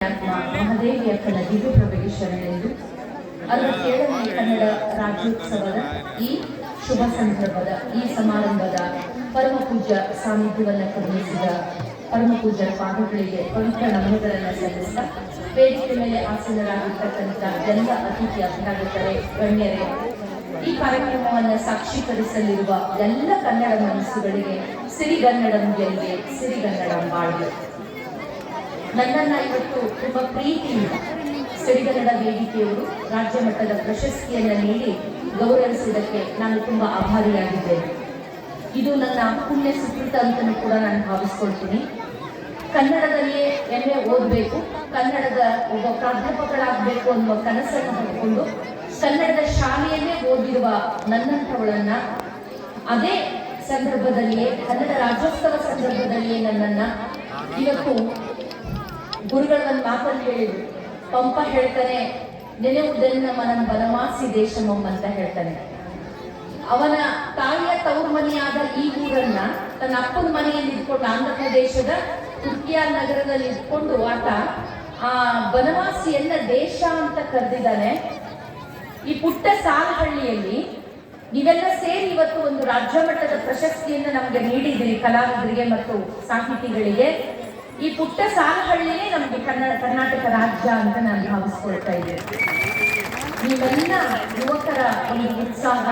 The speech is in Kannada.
ಮಹಾದೇವಿ ಅಕ್ಕನ ದಿವ್ಯ ಪ್ರವೇಶನೆಂದು 67ನೇ ಕನ್ನಡ ರಾಜ್ಯೋತ್ಸವದ ಈ ಶುಭ ಸಂದರ್ಭದ ಈ ಸಮಾರಂಭದ ಪರಮ ಪೂಜ್ಯ ಸಾನ್ನಿಧ್ಯವನ್ನು ಕರುಣಿಸಿದ ಪರಮ ಪೂಜ್ಯರ ಪಾದಗಳಿಗೆ ಪವಿತ್ರ ನಮನಗಳನ್ನು ಸಲ್ಲಿಸಿದ ವೇದಿಕೆ ಮೇಲೆ ಆಸೀನರಾಗಿರ್ತಕ್ಕಂಥ ಎಲ್ಲ ಅತಿಥಿ ಅಭ್ಯಾಗತರೇ ಗಣ್ಯರೇ, ಈ ಕಾರ್ಯಕ್ರಮವನ್ನು ಸಾಕ್ಷೀಕರಿಸಲಿರುವ ಎಲ್ಲ ಕನ್ನಡ ಮನಸ್ಸುಗಳಿಗೆ ಸಿರಿಗನ್ನಡಂ ಗೆಲ್ಗೆ, ಸಿರಿಗನ್ನಡಂ ಬಾಳ್ಗೆ. ನನ್ನನ್ನ ಇವತ್ತು ತುಂಬಾ ಪ್ರೀತಿಯಿಂದ ಸಿರಿಗನ್ನಡ ವೇದಿಕೆಯವರು ರಾಜ್ಯ ಮಟ್ಟದ ಪ್ರಶಸ್ತಿಯನ್ನು ನೀಡಿ ಗೌರವಿಸಿದ್ದಕ್ಕೆ ನಾನು ತುಂಬಾ ಆಭಾರಿಯಾಗಿದ್ದೇನೆ. ಇದು ನನ್ನ ಪುಣ್ಯ ಸುಕೃತ ಅಂತಲೂ ಕೂಡ ನಾನು ಭಾವಿಸ್ಕೊಳ್ತೀನಿ. ಕನ್ನಡದಲ್ಲಿಯೇ MA ಓದಬೇಕು, ಕನ್ನಡದ ಒಬ್ಬ ಪ್ರಾಧ್ಯಾಪಕರಾಗಬೇಕು ಅನ್ನುವ ಕನಸನ್ನು ಹೊಂದಿಕೊಂಡು ಕನ್ನಡದ ಶಾಲೆಯನ್ನೇ ಓದಿರುವ ನನ್ನಂಥವಳನ್ನ ಅದೇ ಸಂದರ್ಭದಲ್ಲಿಯೇ ಕನ್ನಡ ರಾಜ್ಯೋತ್ಸವ ಸಂದರ್ಭದಲ್ಲಿಯೇ ನನ್ನನ್ನ ಇವತ್ತು ಗುರುಗಳ ಒಂದು ಮಾತನ್ನು ಹೇಳಿದ್ರು. ಪಂಪ ಹೇಳ್ತಾನೆ, ನೆನೆಯುವುದನ್ನ ಮನಂ ಬನವಾಸಿ ದೇಶಮಂ ಅಂತ ಹೇಳ್ತಾನೆ. ಅವನ ತಾಯಿಯ ತವರು ಮನೆಯಾದ ಈ ಊರನ್ನ ತನ್ನ ಅಪ್ಪನ ಮನೆಯಲ್ಲಿ ಇಟ್ಕೊಂಡು ಆಂಧ್ರ ಪ್ರದೇಶದ ತುರ್ಕಿಯಾ ನಗರದಲ್ಲಿ ಇಟ್ಕೊಂಡು ಆತ ಆ ಬನವಾಸಿಯನ್ನ ದೇಶ ಅಂತ ಕರೆದಿದ್ದಾನೆ. ಈ ಪುಟ್ಟ ಸಾಲಹಳ್ಳಿಯಲ್ಲಿ ನೀವೆಲ್ಲ ಸೇರಿ ಇವತ್ತು ಒಂದು ರಾಜ್ಯ ಮಟ್ಟದ ಪ್ರಶಸ್ತಿಯನ್ನು ನಮಗೆ ನೀಡಿದ್ರಿ, ಕಲಾವಿದರಿಗೆ ಮತ್ತು ಸಾಹಿತಿಗಳಿಗೆ. ಈ ಪುಟ್ಟ ಸಾಲಹಳ್ಳಿಯೇ ನಮಗೆ ಕರ್ನಾಟಕ ರಾಜ್ಯ ಅಂತ ನಾನು ಭಾವಿಸ್ಕೊಳ್ತಾ ಇದ್ದೇನೆ. ನೀವೆಲ್ಲ ಯುವಕರ ಒಂದು ಉತ್ಸಾಹ